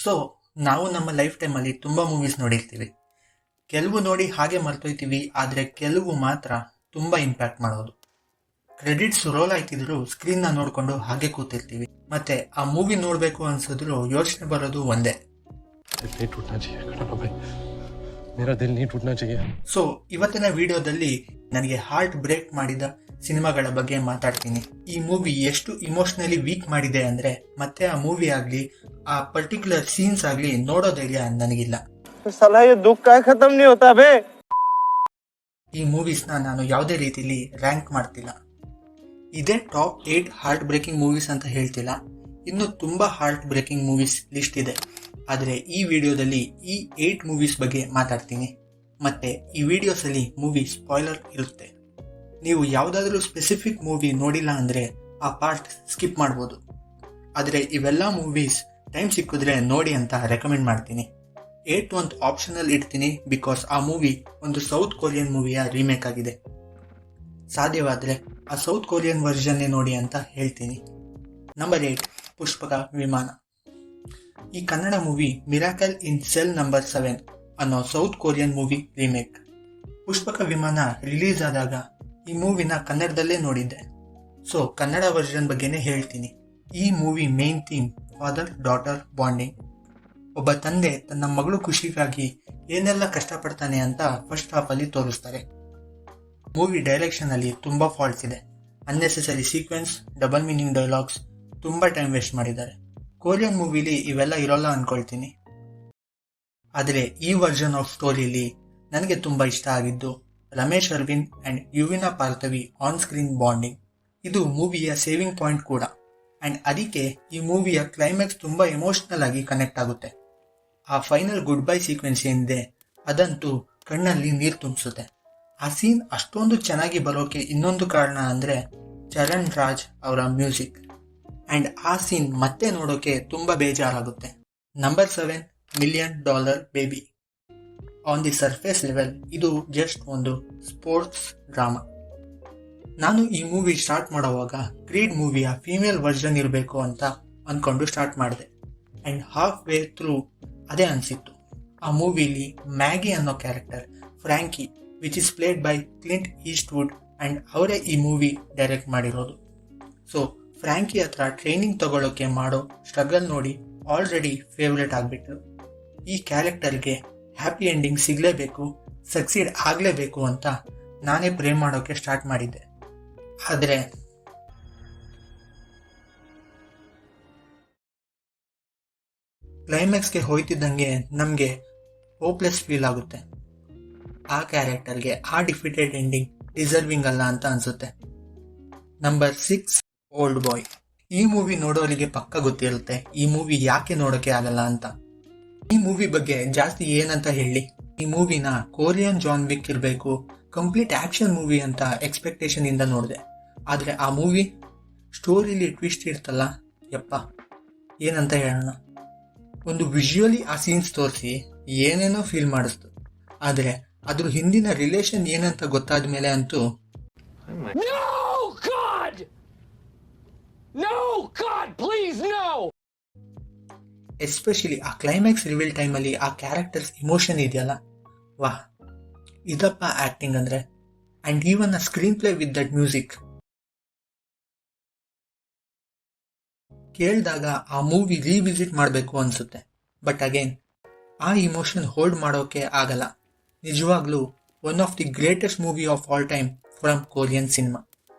So ನಾವು ನಮ್ಮ life ಟೈಮಲ್ಲಿ ತುಂಬ ಮೂವೀಸ್ ನೋಡಿರ್ತೀವಿ. ಕೆಲವು ನೋಡಿ ಹಾಗೆ ಮರ್ತೋಯ್ತೀವಿ, ಆದರೆ ಕೆಲವು ಮಾತ್ರ ತುಂಬ ಇಂಪ್ಯಾಕ್ಟ್ ಮಾಡೋದು. ಕ್ರೆಡಿಟ್ಸ್ ರೋಲ್ ಆಯ್ತಿದ್ರು ಸ್ಕ್ರೀನ್ನ ನೋಡಿಕೊಂಡು ಹಾಗೆ ಕೂತಿರ್ತೀವಿ. ಮತ್ತೆ ಆ ಮೂವಿ ನೋಡಬೇಕು ಅನ್ಸಿದ್ರು ಯೋಚನೆ ಬರೋದು ಒಂದೇ, ಸೊ ಇವತ್ತಿನ ವಿಡಿಯೋದಲ್ಲಿ ನನಗೆ ಹಾರ್ಟ್ ಬ್ರೇಕ್ ಮಾಡಿದ ಸಿನಿಮಾಗಳ ಬಗ್ಗೆ ಮಾತಾಡ್ತೀನಿ. ಈ ಮೂವಿ ಎಷ್ಟು ಇಮೋಷನಲಿ ವೀಕ್ ಮಾಡಿದೆ ಅಂದ್ರೆ ಮತ್ತೆ ಆ ಮೂವಿ ಆಗ್ಲಿ ಆ ಪರ್ಟಿಕ್ಯುಲರ್ ಸೀನ್ಸ್ ಆಗ್ಲಿ ನೋಡೋ ಧೈರ್ಯ ನನಗಿಲ್ಲ. ಈ ಮೂವೀಸ್ನ ನಾನು ಯಾವುದೇ ರೀತಿಲಿ ರ್ಯಾಂಕ್ ಮಾಡ್ತಿಲ್ಲ. ಇದೇ ಟಾಪ್ 8 ಹಾರ್ಟ್ ಬ್ರೇಕಿಂಗ್ ಮೂವೀಸ್ ಅಂತ ಹೇಳ್ತಿಲ್ಲ, ಇನ್ನು ತುಂಬಾ ಹಾರ್ಟ್ ಬ್ರೇಕಿಂಗ್ ಮೂವೀಸ್ ಲಿಸ್ಟ್ ಇದೆ. ಆದರೆ ಈ ವಿಡಿಯೋದಲ್ಲಿ ಈ 8 ಮೂವೀಸ್ ಬಗ್ಗೆ ಮಾತಾಡ್ತೀನಿ. ಮತ್ತೆ ಈ ವಿಡಿಯೋಸ್ ಅಲ್ಲಿ ಮೂವಿ ಸ್ಪಾಯ್ಲರ್ ಇರುತ್ತೆ. ನೀವು ಯಾವುದಾದ್ರೂ ಸ್ಪೆಸಿಫಿಕ್ ಮೂವಿ ನೋಡಿಲ್ಲ ಅಂದ್ರೆ ಆ ಪಾರ್ಟ್ ಸ್ಕಿಪ್ ಮಾಡ್ಬೋದು. ಆದರೆ ಇವೆಲ್ಲ ಮೂವೀಸ್ ಟೈಮ್ ಸಿಕ್ಕಿದ್ರೆ ನೋಡಿ ಅಂತ ರೆಕಮೆಂಡ್ ಮಾಡ್ತೀನಿ. 8 ಒಂದು ಆಪ್ಷನಲ್ ಇಡ್ತೀನಿ, ಬಿಕಾಸ್ ಆ ಮೂವಿ ಒಂದು ಸೌತ್ ಕೊರಿಯನ್ ಮೂವಿಯ ರೀಮೇಕ್ ಆಗಿದೆ. ಸಾಧ್ಯವಾದರೆ ಆ ಸೌತ್ ಕೊರಿಯನ್ ವರ್ಷನ್ನೇ ನೋಡಿ ಅಂತ ಹೇಳ್ತೀನಿ. ನಂಬರ್ 8, ಪುಷ್ಪಕ ವಿಮಾನ. ಈ ಕನ್ನಡ ಮೂವಿ ಮಿರಾಕಲ್ ಇನ್ ಸೆಲ್ ನಂಬರ್ 7 ಅನ್ನೋ south Korean movie remake. Pushpaka ವಿಮಾನ ರಿಲೀಸ್ ಆದಾಗ ಈ ಮೂವಿನ ಕನ್ನಡದಲ್ಲೇ ನೋಡಿದ್ದೆ, ಸೊ ಕನ್ನಡ ವರ್ಷನ್ ಬಗ್ಗೆನೇ ಹೇಳ್ತೀನಿ. ಈ movie main theme father daughter bonding. ಒಬ್ಬ ತಂದೆ ತನ್ನ ಮಗಳು ಖುಷಿಗಾಗಿ ಏನೆಲ್ಲ ಕಷ್ಟಪಡ್ತಾನೆ ಅಂತ ಫಸ್ಟ್ ಹಾಫ್ ಅಲ್ಲಿ ತೋರಿಸ್ತಾರೆ. ಮೂವಿ ಡೈರೆಕ್ಷನ್ ಅಲ್ಲಿ ತುಂಬಾ ಫಾಲ್ಟ್ಸ್ ಇದೆ. Unnecessary sequence, double meaning dialogues, ತುಂಬಾ ಟೈಮ್ ವೇಸ್ಟ್ ಮಾಡಿದ್ದಾರೆ. ಕೊರಿಯನ್ ಮೂವಿಲಿ ಇವೆಲ್ಲ ಇರೋಲ್ಲ ಅನ್ಕೊಳ್ತೀನಿ. ಆದರೆ ಈ ವರ್ಷನ್ ಆಫ್ ಸ್ಟೋರಿಲಿ ನನಗೆ ತುಂಬಾ ಇಷ್ಟ ಆಗಿದ್ದು Ramesh Aravind and Yuvina Parthavi on screen bonding. ಇದು ಮೂವಿಯ ಸೇವಿಂಗ್ ಪಾಯಿಂಟ್ ಕೂಡ, ಅಂಡ್ ಅದಕ್ಕೆ ಈ ಮೂವಿಯ ಕ್ಲೈಮ್ಯಾಕ್ಸ್ ತುಂಬಾ ಎಮೋಷನಲ್ ಆಗಿ ಕನೆಕ್ಟ್ ಆಗುತ್ತೆ. ಆ ಫೈನಲ್ ಗುಡ್ ಬೈ ಸೀಕ್ವೆನ್ಸ್ ಏನಿದೆ ಅದಂತೂ ಕಣ್ಣಲ್ಲಿ ನೀರು ತುಂಬಿಸುತ್ತೆ. ಆ ಸೀನ್ ಅಷ್ಟೊಂದು ಚೆನ್ನಾಗಿ ಬರೋಕೆ ಇನ್ನೊಂದು ಕಾರಣ ಅಂದ್ರೆ ಚರಣ್ ರಾಜ್ ಅವರ ಮ್ಯೂಸಿಕ್, ಅಂಡ್ ಆ ಸೀನ್ ಮತ್ತೆ ನೋಡೋಕೆ ತುಂಬಾ ಬೇಜಾರಾಗುತ್ತೆ. Number 7, $1 million baby. On the surface level ಇದು ಜಸ್ಟ್ ಒಂದು ಸ್ಪೋರ್ಟ್ಸ್ ಡ್ರಾಮಾ. ನಾನು ಈ ಮೂವಿ ಸ್ಟಾರ್ಟ್ ಮಾಡೋವಾಗ ಕ್ರೀಡ್ ಮೂವಿಯ ಫೀಮೇಲ್ ವರ್ಷನ್ ಇರಬೇಕು ಅಂತ ಅನ್ಕೊಂಡು ಸ್ಟಾರ್ಟ್ ಮಾಡಿದೆ, ಅಂಡ್ ಹಾಫ್ ವೇ ಥ್ರೂ ಅದೇ ಅನ್ಸಿತ್ತು. ಆ ಮೂವಿಲಿ ಮ್ಯಾಗಿ ಅನ್ನೋ character Frankie, which is played by Clint Eastwood, and ಅವರೇ ಈ ಮೂವಿ ಡೈರೆಕ್ಟ್ ಮಾಡಿರೋದು. ಸೊ ಫ್ರ್ಯಾಂಕಿ ಹತ್ರ ಟ್ರೈನಿಂಗ್ ತಗೊಳ್ಳೋಕೆ ಮಾಡೋ ಸ್ಟ್ರಗಲ್ ನೋಡಿ ಆಲ್ರೆಡಿ ಫೇವ್ರೇಟ್ ಆಗಿಬಿಟ್ರು. ಈ ಕ್ಯಾರೆಕ್ಟರ್ಗೆ ಹ್ಯಾಪಿ ಎಂಡಿಂಗ್ ಸಿಗಲೇಬೇಕು, ಸಕ್ಸೀಡ್ ಆಗಲೇಬೇಕು ಅಂತ ನಾನೇ ಪ್ರೇ ಮಾಡೋಕೆ ಸ್ಟಾರ್ಟ್ ಮಾಡಿದ್ದೆ. ಆದರೆ ಕ್ಲೈಮ್ಯಾಕ್ಸ್ಗೆ ಹೋಯ್ತಿದ್ದಂಗೆ ನಮಗೆ ಹೋಪ್ಲೆಸ್ ಫೀಲ್ ಆಗುತ್ತೆ. ಆ ಕ್ಯಾರೆಕ್ಟರ್ಗೆ ಆ ಡಿಫಿಟೆಡ್ ಎಂಡಿಂಗ್ ಡಿಸರ್ವಿಂಗ್ ಅಲ್ಲ ಅಂತ ಅನ್ಸುತ್ತೆ. ನಂಬರ್ 6, ಓಲ್ಡ್ ಬಾಯ್. ಈ ಮೂವಿ ನೋಡೋರಿಗೆ ಪಕ್ಕ ಗೊತ್ತಿರುತ್ತೆ ಈ ಮೂವಿ ಯಾಕೆ ನೋಡೋಕೆ ಆಗಲ್ಲ ಅಂತ. ಈ ಮೂವಿ ಬಗ್ಗೆ ಜಾಸ್ತಿ ಏನಂತ ಹೇಳಿ, ಈ ಮೂವಿನ ಕೊರಿಯನ್ ಜಾನ್ ವಿಕ್ ಇರಬೇಕು, ಕಂಪ್ಲೀಟ್ ಆಕ್ಷನ್ ಮೂವಿ ಅಂತ ಎಕ್ಸ್ಪೆಕ್ಟೇಷನ್ ಇಂದ ನೋಡಿದೆ. ಆದರೆ ಆ ಮೂವಿ ಸ್ಟೋರಿಲಿ ಟ್ವಿಸ್ಟ್ ಇರ್ತಲ್ಲ, ಯಪ್ಪ ಏನಂತ ಹೇಳೋಣ. ಒಂದು ವಿಜುವಲಿ ಆ ಸೀನ್ಸ್ ತೋರಿಸಿ ಏನೇನೋ ಫೀಲ್ ಮಾಡಿಸ್ತು, ಆದರೆ ಅದ್ರ ಹಿಂದಿನ ರಿಲೇಷನ್ ಏನಂತ ಗೊತ್ತಾದ ಮೇಲೆ ಅಂತೂ ಎಸ್ಪೆಷಲಿ ಆ ಕ್ಲೈಮ್ಯಾಕ್ಸ್ ರಿವೀಲ್ ಟೈಮಲ್ಲಿ ಆ ಕ್ಯಾರೆಕ್ಟರ್ಸ್ ಇಮೋಷನ್ ಇದೆಯಲ್ಲ, ವಾಹ್ ಇದಪ್ಪ ಆಕ್ಟಿಂಗ್ ಅಂದ್ರೆ. And even a screen play with that music ಕೇಳಿದಾಗ ಆ ಮೂವಿ ರೀವಿಸಿಟ್ ಮಾಡಬೇಕು ಅನ್ಸುತ್ತೆ. ಬಟ್ ಅಗೇನ್ ಆ ಇಮೋಷನ್ ಹೋಲ್ಡ್ ಮಾಡೋಕೆ ಆಗಲ್ಲ. ನಿಜವಾಗ್ಲೂ one of the greatest movie of all time from Korean cinema.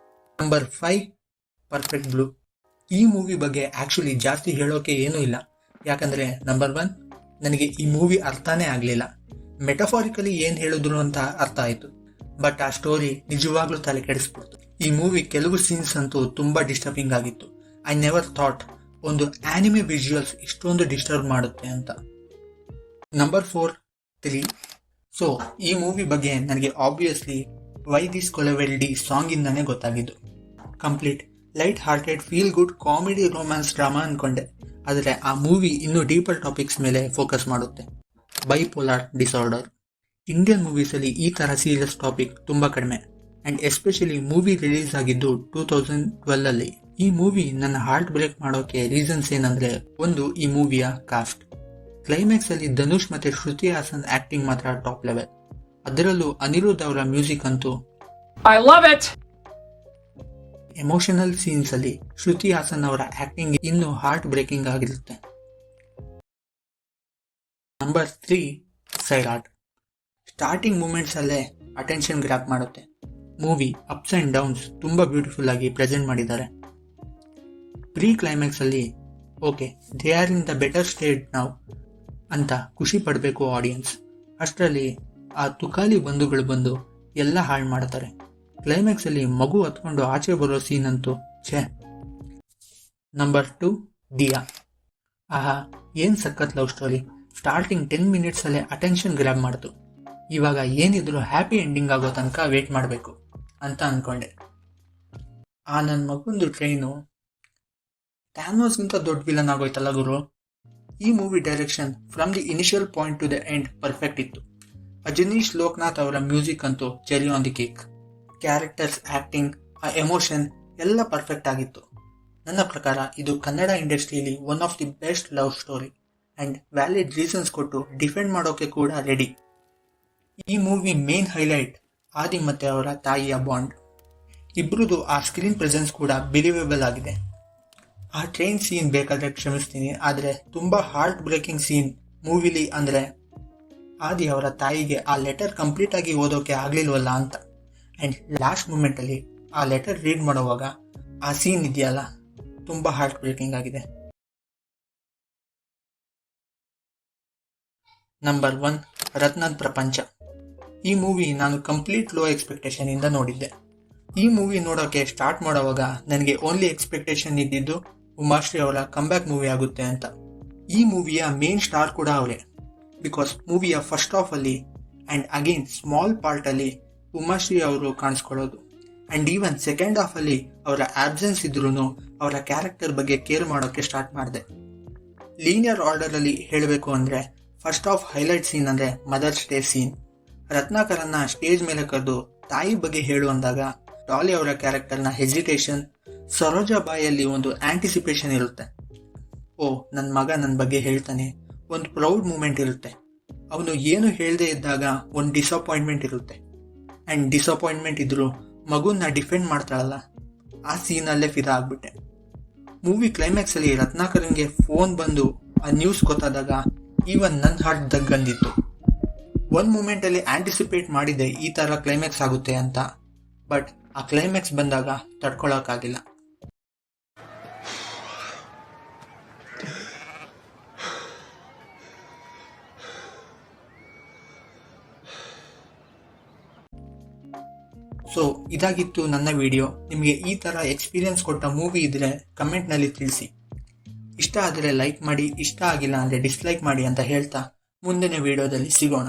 Number 5, perfect blue. ಈ ಮೂವಿ ಬಗ್ಗೆ ಆಕ್ಚುಲಿ ಜಾಸ್ತಿ ಹೇಳೋಕೆ ಏನೂ ಇಲ್ಲ, ಯಾಕಂದ್ರೆ ನಂಬರ್ 1 ನನಗೆ ಈ ಮೂವಿ ಅರ್ಥನೇ ಆಗಲಿಲ್ಲ. ಮೆಟಫಾರಿಕಲಿ ಏನು ಹೇಳಿದ್ರು ಅಂತ ಅರ್ಥ ಆಯಿತು, ಬಟ್ ಆ ಸ್ಟೋರಿ ನಿಜವಾಗ್ಲೂ ತಲೆ ಕೆಡಿಸ್ಬಿಡ್ತು. ಈ ಮೂವಿ ಕೆಲವು ಸೀನ್ಸ್ ಅಂತೂ ತುಂಬಾ ಡಿಸ್ಟರ್ಬಿಂಗ್ ಆಗಿತ್ತು. ಐ ನೆವರ್ ಥಾಟ್ ಒಂದು ಆನಿಮೆ ವಿಜುವಲ್ಸ್ ಇಷ್ಟೊಂದು ಡಿಸ್ಟರ್ಬ್ ಮಾಡುತ್ತೆ ಅಂತ. ನಂಬರ್ 4, 3. ಸೊ ಈ ಮೂವಿ ಬಗ್ಗೆ ನನಗೆ ಆಬ್ವಿಯಸ್ಲಿ ವೈ ದಿಸ್ ಕೊಲೆವೆಲ್ಡಿ ಸಾಂಗ್ ಇಂದಾನೆ ಗೊತ್ತಾಗಿದ್ದು. Complete light hearted feel good comedy romance drama ಅನ್ಕೊಂಡೆ, ಆದರೆ ಆ ಮೂವಿ ಇನ್ನೂ ಡೀಪರ್ ಟಾಪಿಕ್ಸ್ ಮೇಲೆ ಫೋಕಸ್ ಮಾಡುತ್ತೆ. Bipolar disorder. ಇಂಡಿಯನ್ ಮೂವೀಸಲ್ಲಿ ಈ ಥರ ಸೀರಿಯಸ್ ಟಾಪಿಕ್ ತುಂಬ ಕಡಿಮೆ, ಆ್ಯಂಡ್ ಎಸ್ಪೆಷಲಿ ಮೂವಿ ರಿಲೀಸ್ ಆಗಿದ್ದು 2012 ಈ ಮೂವಿ ನನ್ನ ಹಾರ್ಟ್ ಬ್ರೇಕ್ ಮಾಡೋಕೆ ರೀಸನ್ಸ್ ಏನಂದ್ರೆ, ಒಂದು ಈ ಮೂವಿಯ ಕಾಸ್ಟ್. ಕ್ಲೈಮ್ಯಾಕ್ಸ್ ಅಲ್ಲಿ ಧನುಷ್ ಮತ್ತೆ ಶ್ರುತಿ ಹಾಸನ್ ಆಕ್ಟಿಂಗ್ ಮಾತ್ರ ಟಾಪ್ ಲೆವೆಲ್. ಅದರಲ್ಲೂ ಅನಿರುದ್ಧ್ ಅವರ ಮ್ಯೂಸಿಕ್ ಅಂತೂ I love it! Emotional scenes ಅಲ್ಲಿ ಶ್ರುತಿ ಹಾಸನ್ ಅವರ ಆಕ್ಟಿಂಗ್ ಇನ್ನೂ ಹಾರ್ಟ್ ಬ್ರೇಕಿಂಗ್ ಆಗಿರುತ್ತೆ. ನಂಬರ್ 3 ಸೈರಾಟ್. ಸ್ಟಾರ್ಟಿಂಗ್ ಮೂಮೆಂಟ್ಸ್ ಅಲ್ಲೇ ಅಟೆನ್ಷನ್ ಗ್ರ್ಯಾಪ್ ಮಾಡುತ್ತೆ. ಮೂವಿ ಅಪ್ಸ್ ಅಂಡ್ ಡೌನ್ಸ್ ತುಂಬಾ ಬ್ಯೂಟಿಫುಲ್ ಆಗಿ ಪ್ರೆಸೆಂಟ್ ಮಾಡಿದ್ದಾರೆ. ಪ್ರೀ ಕ್ಲೈಮ್ಯಾಕ್ಸ್ ಅಲ್ಲಿ okay they are in the better state ನಾವು ಅಂತ ಖುಷಿ ಪಡಬೇಕು ಆಡಿಯನ್ಸ್. ಅಷ್ಟರಲ್ಲಿ ಆ ತುಕಾಲಿ ಬಂಧುಗಳು ಬಂದು ಎಲ್ಲ ಹಾಳು ಮಾಡ್ತಾರೆ. ಕ್ಲೈಮ್ಯಾಕ್ಸ್ ಅಲ್ಲಿ ಮಗು ಹತ್ಕೊಂಡು ಆಚೆ ಬರೋ ಸೀನ್ ಅಂತೂ ಛೇ. ನಂಬರ್ 2 ದಿಯಾ. ಆಹಾ, ಏನ್ ಸಖತ್ ಲವ್ ಸ್ಟೋರಿ. ಸ್ಟಾರ್ಟಿಂಗ್ 10 ಮಿನಿಟ್ಸ್ ಅಲ್ಲೇ ಅಟೆನ್ಷನ್ ಗ್ರ್ಯಾಬ್ ಮಾಡ್ತು. ಇವಾಗ ಏನಿದ್ರು ಹ್ಯಾಪಿ ಎಂಡಿಂಗ್ ಆಗೋ ತನಕ ವೇಟ್ ಮಾಡಬೇಕು ಅಂತ ಅನ್ಕೊಂಡೆ. ಆ ನನ್ನ ಮಗುಂದು ಟ್ರೈನು ಟ್ಯಾನೋಸ್ಗಿಂತ ದೊಡ್ಡ ವಿಲನ್ ಆಗೋಯ್ತಲ್ಲ ಗುರು. ಈ movie direction from the initial point to the end perfect ಇತ್ತು. ಅಜನೀಶ್ ಲೋಕನಾಥ್ ಅವರ ಮ್ಯೂಸಿಕ್ ಅಂತೂ cherry on the cake. Characters, acting, ಆ ಎಮೋಷನ್ ಎಲ್ಲ ಪರ್ಫೆಕ್ಟ್ ಆಗಿತ್ತು. ನನ್ನ ಪ್ರಕಾರ ಇದು ಕನ್ನಡ ಇಂಡಸ್ಟ್ರಿಯಲ್ಲಿ one of the best love story and valid reasons ಕೊಟ್ಟು ಡಿಫೆಂಡ್ ಮಾಡೋಕೆ ಕೂಡ ರೆಡಿ. ಈ ಮೂವಿ ಮೇನ್ ಹೈಲೈಟ್ ಆದಿ ಮತ್ತೆ ಅವರ ತಾಯಿಯ ಬಾಂಡ್. ಇಬ್ರದ್ದು ಆ ಸ್ಕ್ರೀನ್ ಪ್ರೆಸೆನ್ಸ್ ಕೂಡ ಬಿಲೀವೇಬಲ್ ಆಗಿದೆ. ಆ ಟ್ರೈನ್ ಸೀನ್ ಬೇಕಾದ್ರೆ ಕ್ಷಮಿಸ್ತೀನಿ, ಆದರೆ ತುಂಬಾ ಹಾರ್ಟ್ ಬ್ರೇಕಿಂಗ್ ಸೀನ್ ಮೂವಿಲಿ ಅಂದ್ರೆ ಆದಿ ಅವರ ತಾಯಿಗೆ ಆ ಲೆಟರ್ ಕಂಪ್ಲೀಟ್ ಆಗಿ ಓದೋಕೆ ಆಗ್ಲಿಲ್ವಲ್ಲ ಅಂತ. ಅಂಡ್ ಲಾಸ್ಟ್ ಮೂಮೆಂಟ್ ಅಲ್ಲಿ ಆ ಲೆಟರ್ ರೀಡ್ ಮಾಡುವಾಗ ಆ ಸೀನ್ ಇದೆಯಲ್ಲ, ತುಂಬಾ ಹಾರ್ಟ್ ಬ್ರೇಕಿಂಗ್ ಆಗಿದೆ. ನಂಬರ್ 1 ರತ್ನದ್ ಪ್ರಪಂಚ. ಈ ಮೂವಿ ನಾನು ಕಂಪ್ಲೀಟ್ ಲೋ ಎಕ್ಸ್ಪೆಕ್ಟೇಷನ್ ಇಂದ ನೋಡಿದ್ದೆ. ಈ ಮೂವಿ ನೋಡೋಕೆ ಸ್ಟಾರ್ಟ್ ಮಾಡೋವಾಗ ನನಗೆ ಓನ್ಲಿ ಎಕ್ಸ್ಪೆಕ್ಟೇಷನ್ ಇದ್ದಿದ್ದು ಉಮಾಶ್ರೀ ಅವರ ಕಂಬ್ಯಾಕ್ ಮೂವಿ ಆಗುತ್ತೆ ಅಂತ. ಈ ಮೂವಿಯ ಮೇನ್ ಸ್ಟಾರ್ ಕೂಡ ಅವರೇ. ಬಿಕಾಸ್ ಮೂವಿಯ ಫಸ್ಟ್ ಹಾಫ್ ಅಲ್ಲಿ ಅಂಡ್ ಅಗೇನ್ ಸ್ಮಾಲ್ ಪಾರ್ಟ್ ಅಲ್ಲಿ ಉಮಾಶ್ರೀ ಅವರು ಕಾಣಿಸ್ಕೊಳ್ಳೋದು. ಅಂಡ್ ಈವನ್ ಸೆಕೆಂಡ್ ಹಾಫ್ ಅಲ್ಲಿ ಅವರ ಆಬ್ಸೆನ್ಸ್ ಇದ್ರೂ ಅವರ ಕ್ಯಾರೆಕ್ಟರ್ ಬಗ್ಗೆ ಕೇರ್ ಮಾಡೋಕೆ ಸ್ಟಾರ್ಟ್ ಮಾಡಿದೆ. ಲೀನಿಯರ್ ಆರ್ಡರ್ ಅಲ್ಲಿ ಹೇಳಬೇಕು ಅಂದ್ರೆ ಫಸ್ಟ್ ಹಾಫ್ ಹೈಲೈಟ್ ಸೀನ್ ಅಂದ್ರೆ ಮದರ್ಸ್ ಡೇ ಸೀನ್. ರತ್ನಾಕರನ್ನ ಸ್ಟೇಜ್ ಮೇಲೆ ಕರೆದು ತಾಯಿ ಬಗ್ಗೆ ಹೇಳು ಅಂದಾಗ ಡಾಲಿ ಅವರ ಕ್ಯಾರೆಕ್ಟರ್ನ ಹೆಸಿಟೇಷನ್, ಸರೋಜಾ ಬಾಯಲ್ಲಿ ಒಂದು ಆಂಟಿಸಿಪೇಷನ್ ಇರುತ್ತೆ. ಓ, ನನ್ನ ಮಗ ನನ್ನ ಬಗ್ಗೆ ಹೇಳ್ತಾನೆ, ಒಂದು ಪ್ರೌಡ್ ಮೂಮೆಂಟ್ ಇರುತ್ತೆ. ಅವನು ಏನು ಹೇಳದೆ ಇದ್ದಾಗ ಒಂದು ಡಿಸಪಾಯಿಂಟ್ಮೆಂಟ್ ಇರುತ್ತೆ. ಅಂಡ್ ಡಿಸಪಾಯಿಂಟ್ಮೆಂಟ್ ಇದ್ರು ಮಗುನ ಡಿಫೆಂಡ್ ಮಾಡ್ತಾಳಲ್ಲ, ಆ ಸೀನಲ್ಲೇ ಫಿದಾ ಆಗ್ಬಿಟ್ಟೆ. ಮೂವಿ ಕ್ಲೈಮ್ಯಾಕ್ಸ್ ಅಲ್ಲಿ ರತ್ನಾಕರನ್ಗೆ ಫೋನ್ ಬಂದು ಆ ನ್ಯೂಸ್ ಗೊತ್ತಾದಾಗ ಈವನ್ ನನ್ನ ಹಾರ್ಟ್ ದಗ್ಗಂದಿತ್ತು. ಒಂದು ಮೂಮೆಂಟ್ ಅಲ್ಲಿ ಆಂಟಿಸಿಪೇಟ್ ಮಾಡಿದೆ ಈ ತರ ಕ್ಲೈಮ್ಯಾಕ್ಸ್ ಆಗುತ್ತೆ ಅಂತ, ಬಟ್ ಆ ಕ್ಲೈಮ್ಯಾಕ್ಸ್ ಬಂದಾಗ ತಡ್ಕೊಳಕ್ಕಾಗಿಲ್ಲ. ಸೊ ಇದಾಗಿತ್ತು ನನ್ನ ವಿಡಿಯೋ. ನಿಮಗೆ ಈ ತರ ಎಕ್ಸ್ಪೀರಿಯನ್ಸ್ ಕೊಟ್ಟ ಮೂವಿ ಇದ್ರೆ ಕಮೆಂಟ್ ನಲ್ಲಿ ತಿಳಿಸಿ. ಇಷ್ಟ ಆದರೆ ಲೈಕ್ ಮಾಡಿ, ಇಷ್ಟ ಆಗಿಲ್ಲ ಅಂದ್ರೆ ಡಿಸ್ಲೈಕ್ ಮಾಡಿ ಅಂತ ಹೇಳ್ತಾ ಮುಂದಿನ ವಿಡಿಯೋದಲ್ಲಿ ಸಿಗೋಣ.